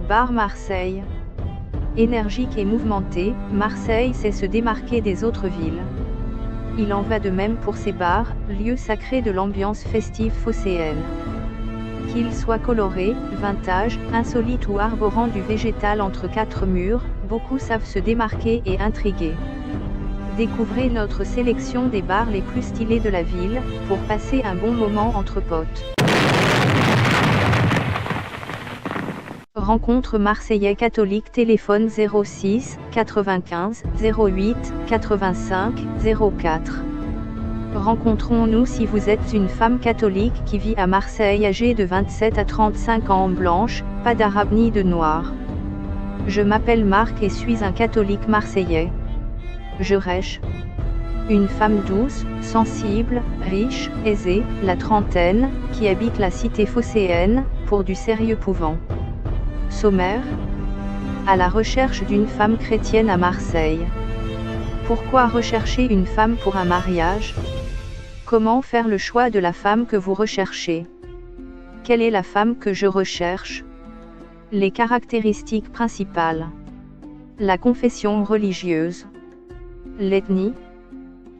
Bar Marseille. Énergique et mouvementée, Marseille sait se démarquer des autres villes. Il en va de même pour ses bars, lieux sacrés de l'ambiance festive phocéenne. Qu'ils soient colorés, vintage, insolites ou arborant du végétal entre quatre murs, beaucoup savent se démarquer et intriguer. Découvrez notre sélection des bars les plus stylés de la ville, pour passer un bon moment entre potes. Rencontre Marseillais catholique, téléphone 06 95 08 85 04. Rencontrons-nous si vous êtes une femme catholique qui vit à Marseille âgée de 27 à 35 ans, blanche, pas d'arabe ni de noir. Je m'appelle Marc et suis un catholique marseillais. Je recherche une femme douce, sensible, riche, aisée, la trentaine, qui habite la cité phocéenne, pour du sérieux pouvant. Sommaire. À la recherche d'une femme chrétienne à Marseille. Pourquoi rechercher une femme pour un mariage? Comment faire le choix de la femme que vous recherchez? Quelle est la femme que je recherche? Les caractéristiques principales. La confession religieuse. L'ethnie.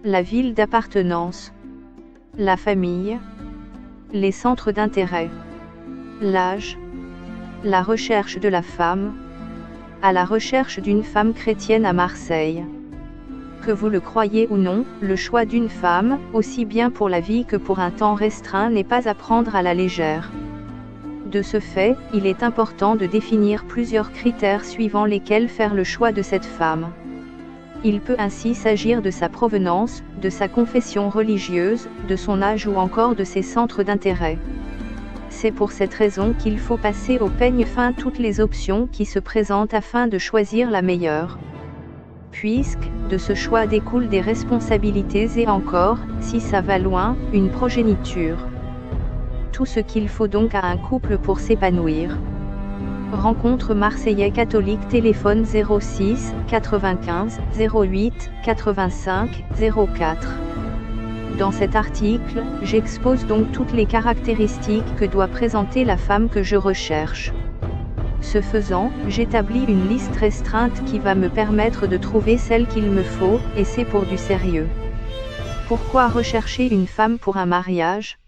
La ville d'appartenance. La famille. Les centres d'intérêt. L'âge. La recherche de la femme. À la recherche d'une femme chrétienne à Marseille. Que vous le croyez ou non, le choix d'une femme, aussi bien pour la vie que pour un temps restreint, n'est pas à prendre à la légère. De ce fait, il est important de définir plusieurs critères suivant lesquels faire le choix de cette femme. Il peut ainsi s'agir de sa provenance, de sa confession religieuse, de son âge ou encore de ses centres d'intérêt. C'est pour cette raison qu'il faut passer au peigne fin toutes les options qui se présentent afin de choisir la meilleure. Puisque, de ce choix découlent des responsabilités et encore, si ça va loin, une progéniture. Tout ce qu'il faut donc à un couple pour s'épanouir. Rencontre Marseillais catholique, téléphone 06 95 08 85 04. Dans cet article, j'expose donc toutes les caractéristiques que doit présenter la femme que je recherche. Ce faisant, j'établis une liste restreinte qui va me permettre de trouver celle qu'il me faut, et c'est pour du sérieux. Pourquoi rechercher une femme pour un mariage?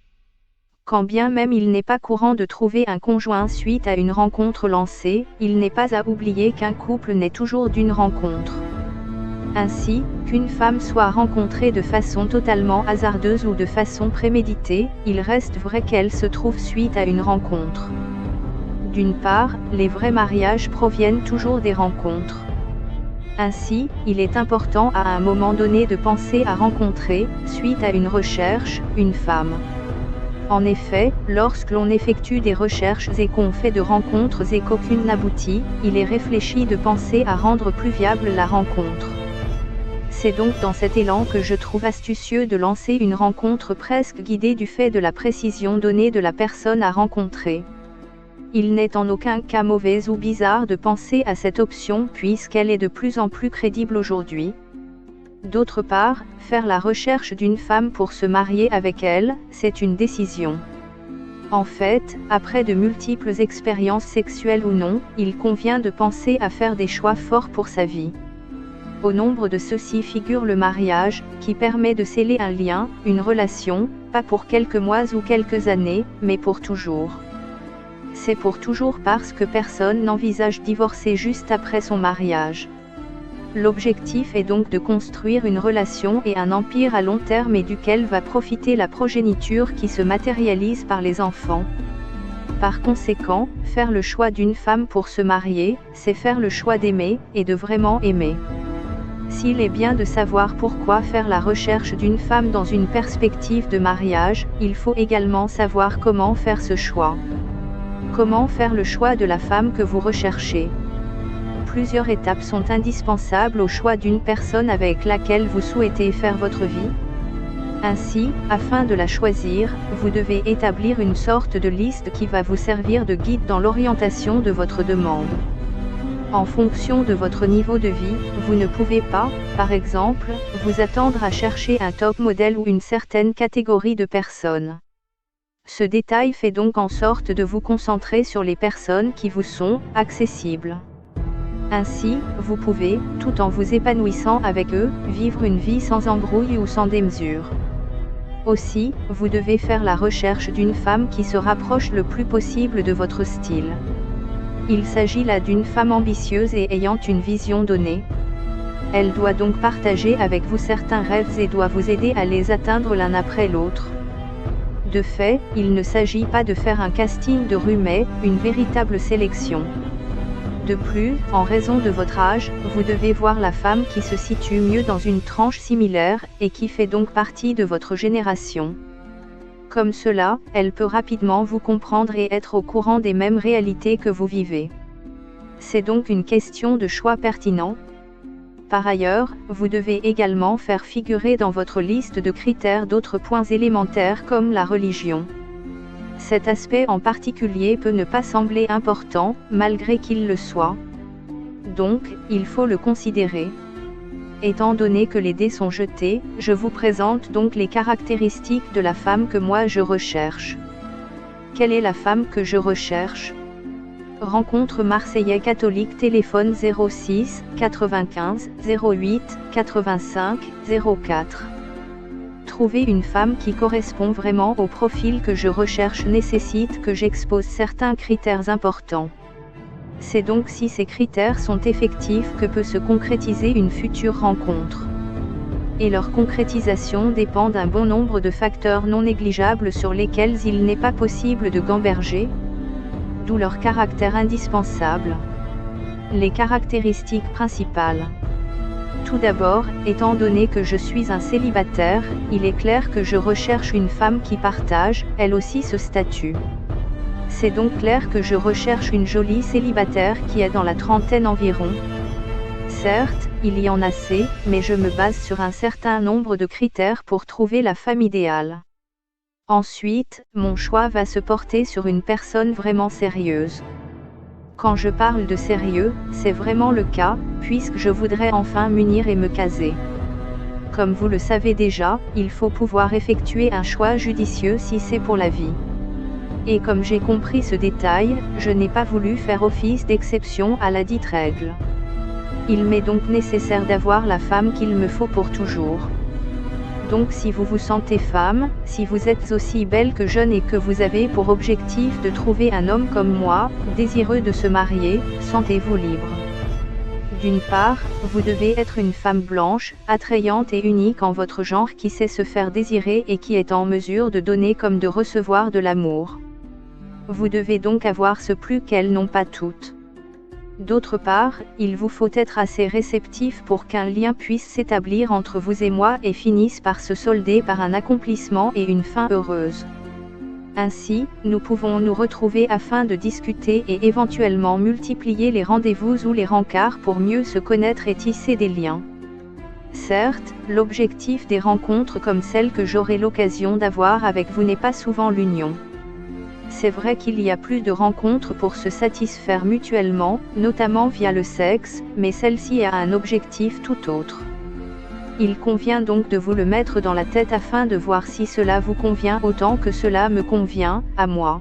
Quand bien même il n'est pas courant de trouver un conjoint suite à une rencontre lancée, il n'est pas à oublier qu'un couple naît toujours d'une rencontre. Ainsi, qu'une femme soit rencontrée de façon totalement hasardeuse ou de façon préméditée, il reste vrai qu'elle se trouve suite à une rencontre. D'une part, les vrais mariages proviennent toujours des rencontres. Ainsi, il est important à un moment donné de penser à rencontrer, suite à une recherche, une femme. En effet, lorsque l'on effectue des recherches et qu'on fait de rencontres et qu'aucune n'aboutit, il est réfléchi de penser à rendre plus viable la rencontre. C'est donc dans cet élan que je trouve astucieux de lancer une rencontre presque guidée du fait de la précision donnée de la personne à rencontrer. Il n'est en aucun cas mauvais ou bizarre de penser à cette option puisqu'elle est de plus en plus crédible aujourd'hui. D'autre part, faire la recherche d'une femme pour se marier avec elle, c'est une décision. En fait, après de multiples expériences sexuelles ou non, il convient de penser à faire des choix forts pour sa vie. Au nombre de ceux-ci figure le mariage, qui permet de sceller un lien, une relation, pas pour quelques mois ou quelques années, mais pour toujours. C'est pour toujours parce que personne n'envisage divorcer juste après son mariage. L'objectif est donc de construire une relation et un empire à long terme et duquel va profiter la progéniture qui se matérialise par les enfants. Par conséquent, faire le choix d'une femme pour se marier, c'est faire le choix d'aimer, et de vraiment aimer. S'il est bien de savoir pourquoi faire la recherche d'une femme dans une perspective de mariage, il faut également savoir comment faire ce choix. Comment faire le choix de la femme que vous recherchez? Plusieurs étapes sont indispensables au choix d'une personne avec laquelle vous souhaitez faire votre vie. Ainsi, afin de la choisir, vous devez établir une sorte de liste qui va vous servir de guide dans l'orientation de votre demande. En fonction de votre niveau de vie, vous ne pouvez pas, par exemple, vous attendre à chercher un top modèle ou une certaine catégorie de personnes. Ce détail fait donc en sorte de vous concentrer sur les personnes qui vous sont accessibles. Ainsi, vous pouvez, tout en vous épanouissant avec eux, vivre une vie sans embrouille ou sans démesure. Aussi, vous devez faire la recherche d'une femme qui se rapproche le plus possible de votre style. Il s'agit là d'une femme ambitieuse et ayant une vision donnée. Elle doit donc partager avec vous certains rêves et doit vous aider à les atteindre l'un après l'autre. De fait, il ne s'agit pas de faire un casting de rue mais une véritable sélection. De plus, en raison de votre âge, vous devez voir la femme qui se situe mieux dans une tranche similaire, et qui fait donc partie de votre génération. Comme cela, elle peut rapidement vous comprendre et être au courant des mêmes réalités que vous vivez. C'est donc une question de choix pertinent. Par ailleurs, vous devez également faire figurer dans votre liste de critères d'autres points élémentaires comme la religion. Cet aspect en particulier peut ne pas sembler important, malgré qu'il le soit. Donc, il faut le considérer. Étant donné que les dés sont jetés, je vous présente donc les caractéristiques de la femme que moi je recherche. Quelle est la femme que je recherche ? Rencontre Marseillais catholique, téléphone 06 95 08 85 04. Trouver une femme qui correspond vraiment au profil que je recherche nécessite que j'expose certains critères importants. C'est donc si ces critères sont effectifs que peut se concrétiser une future rencontre. Et leur concrétisation dépend d'un bon nombre de facteurs non négligeables sur lesquels il n'est pas possible de gamberger, d'où leur caractère indispensable. Les caractéristiques principales. Tout d'abord, étant donné que je suis un célibataire, il est clair que je recherche une femme qui partage, elle aussi, ce statut. C'est donc clair que je recherche une jolie célibataire qui est dans la trentaine environ. Certes, il y en a assez, mais je me base sur un certain nombre de critères pour trouver la femme idéale. Ensuite, mon choix va se porter sur une personne vraiment sérieuse. Quand je parle de sérieux, c'est vraiment le cas, puisque je voudrais enfin m'unir et me caser. Comme vous le savez déjà, il faut pouvoir effectuer un choix judicieux si c'est pour la vie. Et comme j'ai compris ce détail, je n'ai pas voulu faire office d'exception à la dite règle. Il m'est donc nécessaire d'avoir la femme qu'il me faut pour toujours. Donc si vous vous sentez femme, si vous êtes aussi belle que jeune et que vous avez pour objectif de trouver un homme comme moi, désireux de se marier, sentez-vous libre. D'une part, vous devez être une femme blanche, attrayante et unique en votre genre qui sait se faire désirer et qui est en mesure de donner comme de recevoir de l'amour. Vous devez donc avoir ce plus qu'elles n'ont pas toutes. D'autre part, il vous faut être assez réceptif pour qu'un lien puisse s'établir entre vous et moi et finisse par se solder par un accomplissement et une fin heureuse. Ainsi, nous pouvons nous retrouver afin de discuter et éventuellement multiplier les rendez-vous ou les rencarts pour mieux se connaître et tisser des liens. Certes, l'objectif des rencontres comme celle que j'aurai l'occasion d'avoir avec vous n'est pas souvent l'union. C'est vrai qu'il y a plus de rencontres pour se satisfaire mutuellement, notamment via le sexe, mais celle-ci a un objectif tout autre. Il convient donc de vous le mettre dans la tête afin de voir si cela vous convient autant que cela me convient, à moi.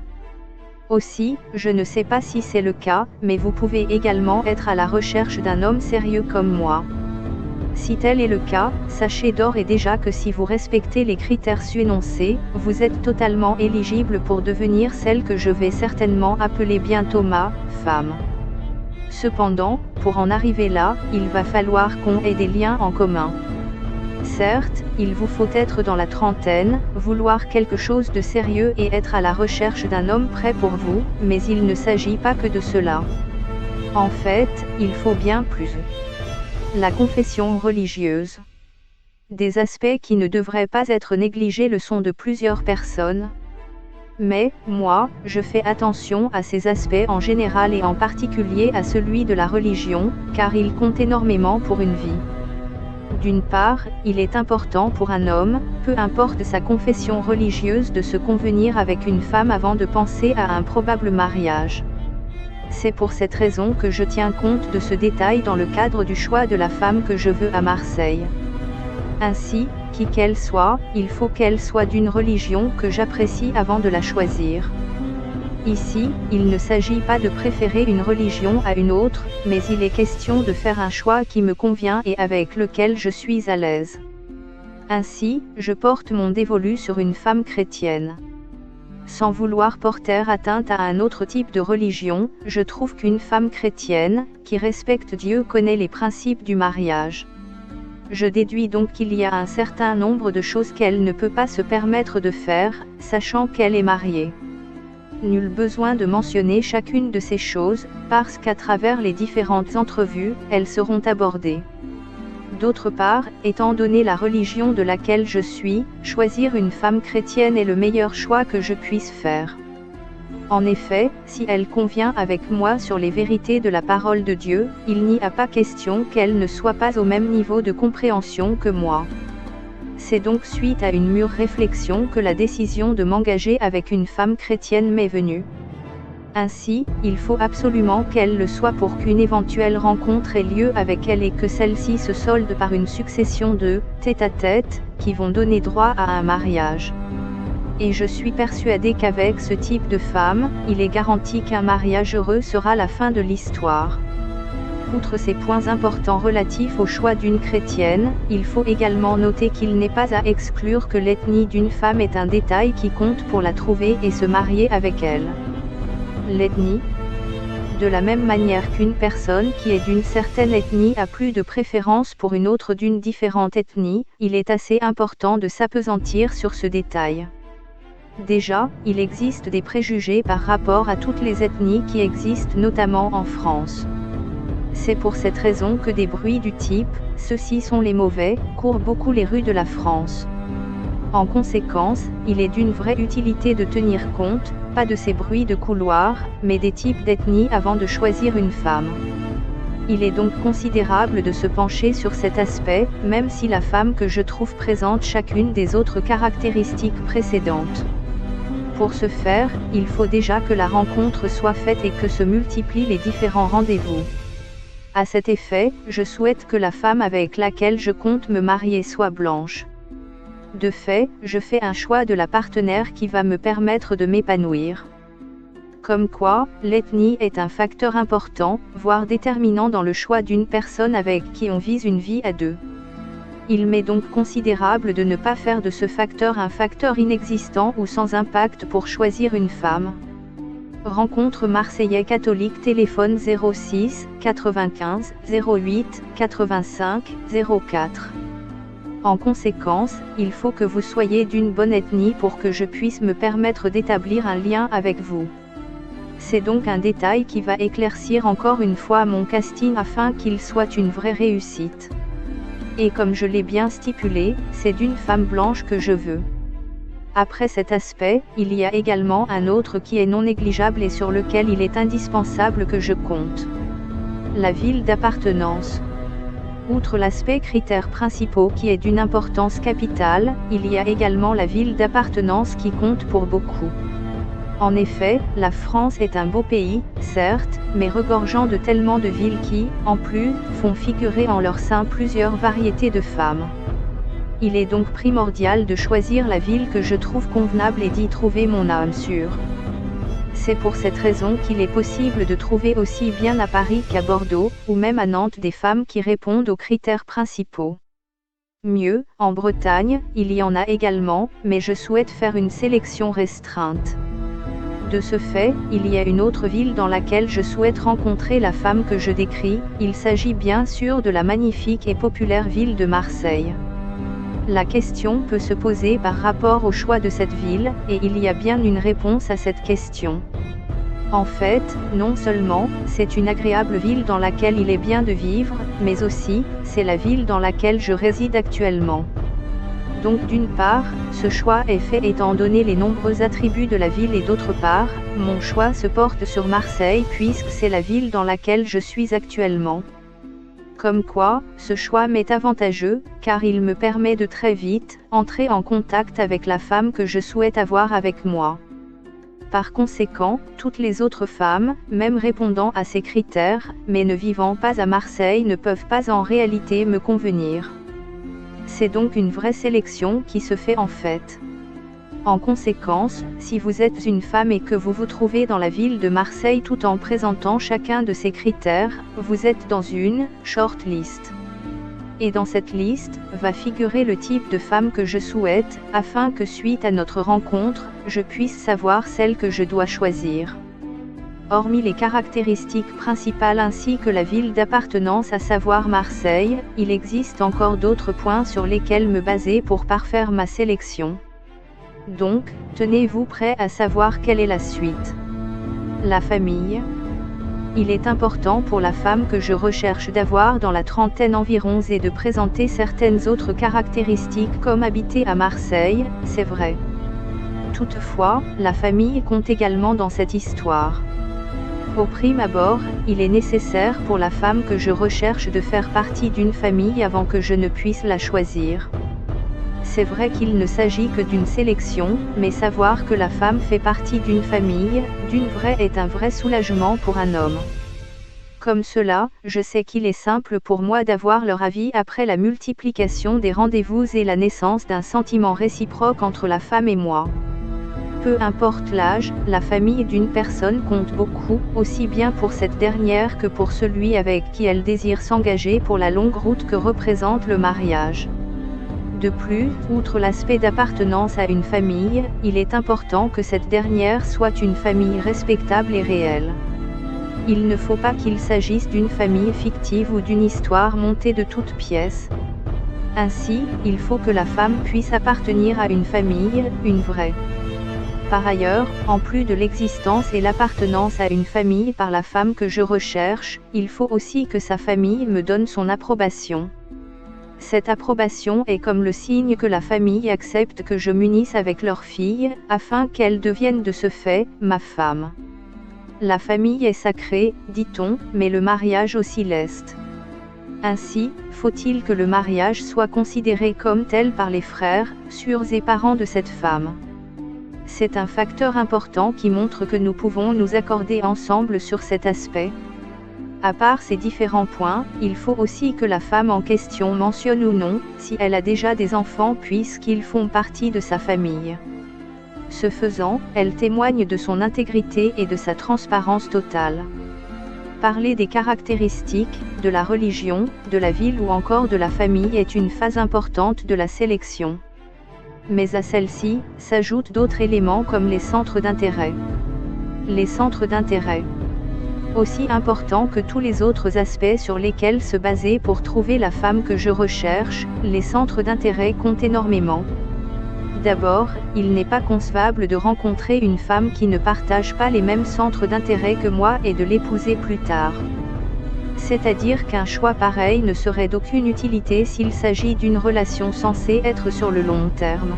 Aussi, je ne sais pas si c'est le cas, mais vous pouvez également être à la recherche d'un homme sérieux comme moi. Si tel est le cas, sachez d'ores et déjà que si vous respectez les critères su-énoncés, vous êtes totalement éligible pour devenir celle que je vais certainement appeler bientôt ma femme. Cependant, pour en arriver là, il va falloir qu'on ait des liens en commun. Certes, il vous faut être dans la trentaine, vouloir quelque chose de sérieux et être à la recherche d'un homme prêt pour vous, mais il ne s'agit pas que de cela. En fait, il faut bien plus. La confession religieuse. Des aspects qui ne devraient pas être négligés le sont de plusieurs personnes. Mais, moi, je fais attention à ces aspects en général et en particulier à celui de la religion, car il compte énormément pour une vie. D'une part, il est important pour un homme, peu importe sa confession religieuse, de se convenir avec une femme avant de penser à un probable mariage. C'est pour cette raison que je tiens compte de ce détail dans le cadre du choix de la femme que je veux à Marseille. Ainsi, qui qu'elle soit, il faut qu'elle soit d'une religion que j'apprécie avant de la choisir. Ici, il ne s'agit pas de préférer une religion à une autre, mais il est question de faire un choix qui me convient et avec lequel je suis à l'aise. Ainsi, je porte mon dévolu sur une femme chrétienne. Sans vouloir porter atteinte à un autre type de religion, je trouve qu'une femme chrétienne, qui respecte Dieu, connaît les principes du mariage. Je déduis donc qu'il y a un certain nombre de choses qu'elle ne peut pas se permettre de faire, sachant qu'elle est mariée. Nul besoin de mentionner chacune de ces choses, parce qu'à travers les différentes entrevues, elles seront abordées. D'autre part, étant donné la religion de laquelle je suis, choisir une femme chrétienne est le meilleur choix que je puisse faire. En effet, si elle convient avec moi sur les vérités de la parole de Dieu, il n'y a pas question qu'elle ne soit pas au même niveau de compréhension que moi. C'est donc suite à une mûre réflexion que la décision de m'engager avec une femme chrétienne m'est venue. Ainsi, il faut absolument qu'elle le soit pour qu'une éventuelle rencontre ait lieu avec elle et que celle-ci se solde par une succession de tête-à-tête qui vont donner droit à un mariage. Et je suis persuadé qu'avec ce type de femme, il est garanti qu'un mariage heureux sera la fin de l'histoire. Outre ces points importants relatifs au choix d'une chrétienne, il faut également noter qu'il n'est pas à exclure que l'ethnie d'une femme est un détail qui compte pour la trouver et se marier avec elle. L'ethnie. De la même manière qu'une personne qui est d'une certaine ethnie a plus de préférence pour une autre d'une différente ethnie, il est assez important de s'appesantir sur ce détail. Déjà, il existe des préjugés par rapport à toutes les ethnies qui existent notamment en France. C'est pour cette raison que des bruits du type « ceux-ci sont les mauvais » courent beaucoup les rues de la France. En conséquence, il est d'une vraie utilité de tenir compte, pas de ces bruits de couloir, mais des types d'ethnie avant de choisir une femme. Il est donc considérable de se pencher sur cet aspect, même si la femme que je trouve présente chacune des autres caractéristiques précédentes. Pour ce faire, il faut déjà que la rencontre soit faite et que se multiplient les différents rendez-vous. À cet effet, je souhaite que la femme avec laquelle je compte me marier soit blanche. De fait, je fais un choix de la partenaire qui va me permettre de m'épanouir. Comme quoi, l'ethnie est un facteur important, voire déterminant dans le choix d'une personne avec qui on vise une vie à deux. Il m'est donc considérable de ne pas faire de ce facteur un facteur inexistant ou sans impact pour choisir une femme. Rencontre Marseillais catholique, téléphone 06 95 08 85 04. En conséquence, il faut que vous soyez d'une bonne ethnie pour que je puisse me permettre d'établir un lien avec vous. C'est donc un détail qui va éclaircir encore une fois mon casting afin qu'il soit une vraie réussite. Et comme je l'ai bien stipulé, c'est d'une femme blanche que je veux. Après cet aspect, il y a également un autre qui est non négligeable et sur lequel il est indispensable que je compte. La ville d'appartenance. Outre l'aspect critère principal qui est d'une importance capitale, il y a également la ville d'appartenance qui compte pour beaucoup. En effet, la France est un beau pays, certes, mais regorgeant de tellement de villes qui, en plus, font figurer en leur sein plusieurs variétés de femmes. Il est donc primordial de choisir la ville que je trouve convenable et d'y trouver mon âme sûre. C'est pour cette raison qu'il est possible de trouver aussi bien à Paris qu'à Bordeaux, ou même à Nantes des femmes qui répondent aux critères principaux. Mieux, en Bretagne, il y en a également, mais je souhaite faire une sélection restreinte. De ce fait, il y a une autre ville dans laquelle je souhaite rencontrer la femme que je décris, il s'agit bien sûr de la magnifique et populaire ville de Marseille. La question peut se poser par rapport au choix de cette ville, et il y a bien une réponse à cette question. En fait, non seulement, c'est une agréable ville dans laquelle il est bien de vivre, mais aussi, c'est la ville dans laquelle je réside actuellement. Donc d'une part, ce choix est fait étant donné les nombreux attributs de la ville et d'autre part, mon choix se porte sur Marseille puisque c'est la ville dans laquelle je suis actuellement. Comme quoi, ce choix m'est avantageux, car il me permet de très vite entrer en contact avec la femme que je souhaite avoir avec moi. Par conséquent, toutes les autres femmes, même répondant à ces critères, mais ne vivant pas à Marseille ne peuvent pas en réalité me convenir. C'est donc une vraie sélection qui se fait en fait. En conséquence, si vous êtes une femme et que vous vous trouvez dans la ville de Marseille tout en présentant chacun de ces critères, vous êtes dans une short list. Et dans cette liste, va figurer le type de femme que je souhaite, afin que suite à notre rencontre, je puisse savoir celle que je dois choisir. Hormis les caractéristiques principales ainsi que la ville d'appartenance à savoir Marseille, il existe encore d'autres points sur lesquels me baser pour parfaire ma sélection. Donc, tenez-vous prêt à savoir quelle est la suite. La famille. Il est important pour la femme que je recherche d'avoir dans la trentaine environ et de présenter certaines autres caractéristiques comme habiter à Marseille, c'est vrai. Toutefois, la famille compte également dans cette histoire. Au prime abord, il est nécessaire pour la femme que je recherche de faire partie d'une famille avant que je ne puisse la choisir. C'est vrai qu'il ne s'agit que d'une sélection, mais savoir que la femme fait partie d'une famille, d'une vraie est un vrai soulagement pour un homme. Comme cela, je sais qu'il est simple pour moi d'avoir leur avis après la multiplication des rendez-vous et la naissance d'un sentiment réciproque entre la femme et moi. Peu importe l'âge, la famille d'une personne compte beaucoup, aussi bien pour cette dernière que pour celui avec qui elle désire s'engager pour la longue route que représente le mariage. De plus, outre l'aspect d'appartenance à une famille, il est important que cette dernière soit une famille respectable et réelle. Il ne faut pas qu'il s'agisse d'une famille fictive ou d'une histoire montée de toutes pièces. Ainsi, il faut que la femme puisse appartenir à une famille, une vraie. Par ailleurs, en plus de l'existence et l'appartenance à une famille par la femme que je recherche, il faut aussi que sa famille me donne son approbation. Cette approbation est comme le signe que la famille accepte que je m'unisse avec leur fille, afin qu'elle devienne de ce fait, ma femme. La famille est sacrée, dit-on, mais le mariage aussi l'est. Ainsi, faut-il que le mariage soit considéré comme tel par les frères, sœurs et parents de cette femme. C'est un facteur important qui montre que nous pouvons nous accorder ensemble sur cet aspect. À part ces différents points, il faut aussi que la femme en question mentionne ou non, si elle a déjà des enfants puisqu'ils font partie de sa famille. Ce faisant, elle témoigne de son intégrité et de sa transparence totale. Parler des caractéristiques, de la religion, de la ville ou encore de la famille est une phase importante de la sélection. Mais à celle-ci, s'ajoutent d'autres éléments comme les centres d'intérêt. Les centres d'intérêt. Aussi important que tous les autres aspects sur lesquels se baser pour trouver la femme que je recherche, les centres d'intérêt comptent énormément. D'abord, il n'est pas concevable de rencontrer une femme qui ne partage pas les mêmes centres d'intérêt que moi et de l'épouser plus tard. C'est-à-dire qu'un choix pareil ne serait d'aucune utilité s'il s'agit d'une relation censée être sur le long terme.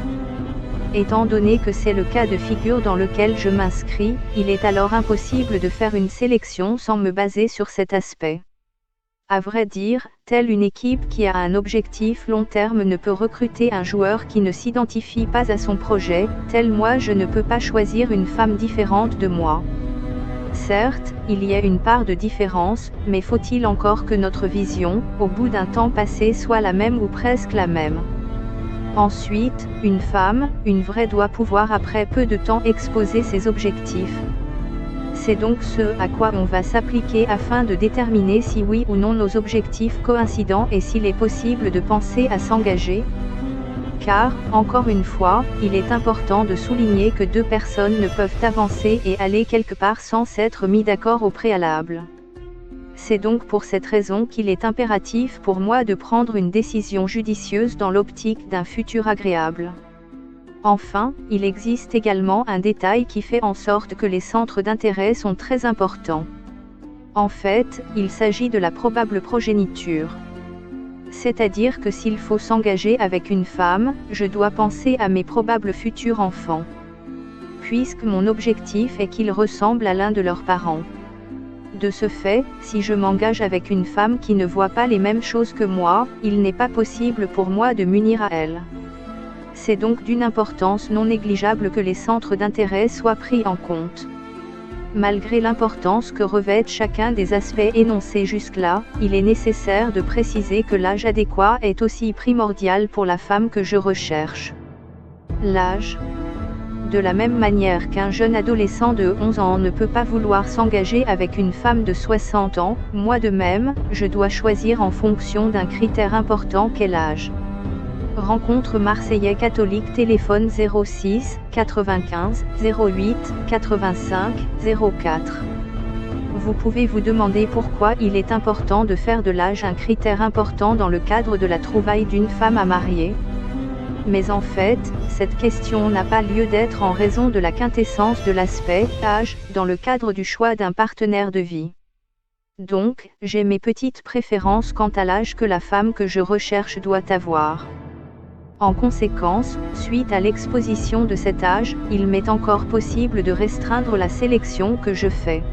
Étant donné que c'est le cas de figure dans lequel je m'inscris, il est alors impossible de faire une sélection sans me baser sur cet aspect. À vrai dire, telle une équipe qui a un objectif long terme ne peut recruter un joueur qui ne s'identifie pas à son projet, tel moi je ne peux pas choisir une femme différente de moi. Certes, il y a une part de différence, mais faut-il encore que notre vision, au bout d'un temps passé soit la même ou presque la même. Ensuite, une femme, une vraie doit pouvoir après peu de temps exposer ses objectifs. C'est donc ce à quoi on va s'appliquer afin de déterminer si oui ou non nos objectifs coïncident et s'il est possible de penser à s'engager. Car, encore une fois, il est important de souligner que deux personnes ne peuvent avancer et aller quelque part sans s'être mis d'accord au préalable. C'est donc pour cette raison qu'il est impératif pour moi de prendre une décision judicieuse dans l'optique d'un futur agréable. Enfin, il existe également un détail qui fait en sorte que les centres d'intérêt sont très importants. En fait, il s'agit de la probable progéniture. C'est-à-dire que s'il faut s'engager avec une femme, je dois penser à mes probables futurs enfants. Puisque mon objectif est qu'ils ressemblent à l'un de leurs parents. De ce fait, si je m'engage avec une femme qui ne voit pas les mêmes choses que moi, il n'est pas possible pour moi de m'unir à elle. C'est donc d'une importance non négligeable que les centres d'intérêt soient pris en compte. Malgré l'importance que revêtent chacun des aspects énoncés jusque-là, il est nécessaire de préciser que l'âge adéquat est aussi primordial pour la femme que je recherche. L'âge. De la même manière qu'un jeune adolescent de 11 ans ne peut pas vouloir s'engager avec une femme de 60 ans, moi de même, je dois choisir en fonction d'un critère important qu'est l'âge. Rencontre Marseillais catholique, téléphone 06 95 08 85 04. Vous pouvez vous demander pourquoi il est important de faire de l'âge un critère important dans le cadre de la trouvaille d'une femme à marier. Mais en fait, cette question n'a pas lieu d'être en raison de la quintessence de l'aspect âge dans le cadre du choix d'un partenaire de vie. Donc, j'ai mes petites préférences quant à l'âge que la femme que je recherche doit avoir. En conséquence, suite à l'exposition de cet âge, il m'est encore possible de restreindre la sélection que je fais.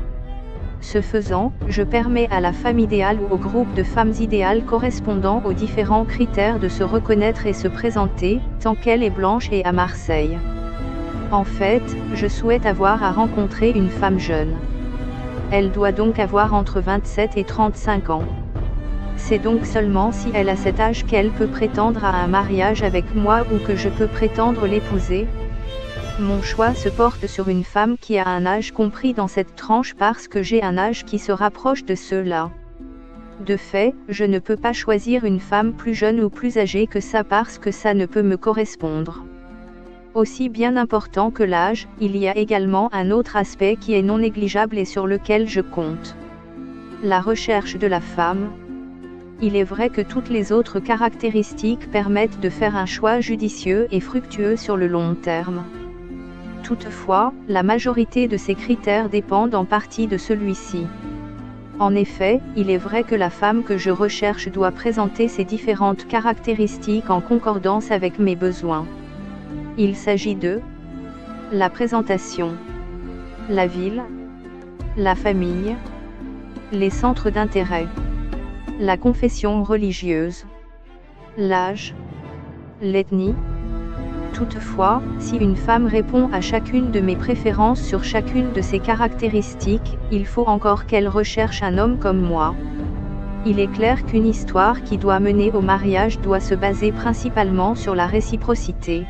Ce faisant, je permets à la femme idéale ou au groupe de femmes idéales correspondant aux différents critères de se reconnaître et se présenter, tant qu'elle est blanche et à Marseille. En fait, je souhaite avoir à rencontrer une femme jeune. Elle doit donc avoir entre 27 et 35 ans. C'est donc seulement si elle a cet âge qu'elle peut prétendre à un mariage avec moi ou que je peux prétendre l'épouser. Mon choix se porte sur une femme qui a un âge compris dans cette tranche parce que j'ai un âge qui se rapproche de ceux-là. De fait, je ne peux pas choisir une femme plus jeune ou plus âgée que ça parce que ça ne peut me correspondre. Aussi bien important que l'âge, il y a également un autre aspect qui est non négligeable et sur lequel je compte. La recherche de la femme. Il est vrai que toutes les autres caractéristiques permettent de faire un choix judicieux et fructueux sur le long terme. Toutefois, la majorité de ces critères dépendent en partie de celui-ci. En effet, il est vrai que la femme que je recherche doit présenter ces différentes caractéristiques en concordance avec mes besoins. Il s'agit de la présentation, la ville, la famille, les centres d'intérêt, la confession religieuse, l'âge, l'ethnie. Toutefois, si une femme répond à chacune de mes préférences sur chacune de ces caractéristiques, il faut encore qu'elle recherche un homme comme moi. Il est clair qu'une histoire qui doit mener au mariage doit se baser principalement sur la réciprocité.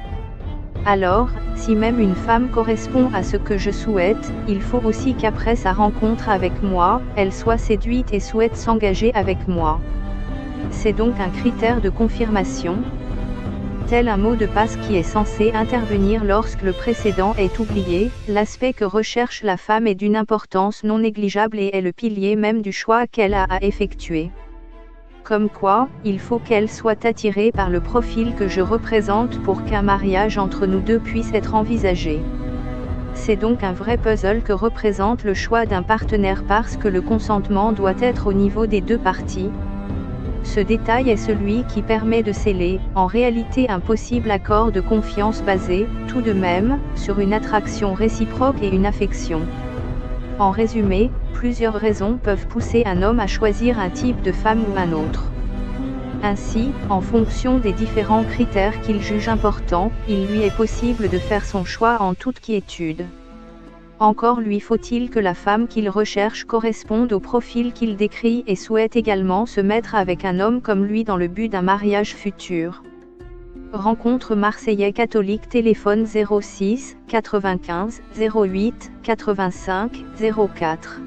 Alors, si même une femme correspond à ce que je souhaite, il faut aussi qu'après sa rencontre avec moi, elle soit séduite et souhaite s'engager avec moi. C'est donc un critère de confirmation, tel un mot de passe qui est censé intervenir lorsque le précédent est oublié. L'aspect que recherche la femme est d'une importance non négligeable et est le pilier même du choix qu'elle a à effectuer. Comme quoi, il faut qu'elle soit attirée par le profil que je représente pour qu'un mariage entre nous deux puisse être envisagé. C'est donc un vrai puzzle que représente le choix d'un partenaire parce que le consentement doit être au niveau des deux parties. Ce détail est celui qui permet de sceller, en réalité, un possible accord de confiance basé, tout de même, sur une attraction réciproque et une affection. En résumé, plusieurs raisons peuvent pousser un homme à choisir un type de femme ou un autre. Ainsi, en fonction des différents critères qu'il juge importants, il lui est possible de faire son choix en toute quiétude. Encore lui faut-il que la femme qu'il recherche corresponde au profil qu'il décrit et souhaite également se mettre avec un homme comme lui dans le but d'un mariage futur. Rencontre Marseillais catholique, téléphone 06 95 08 85 04.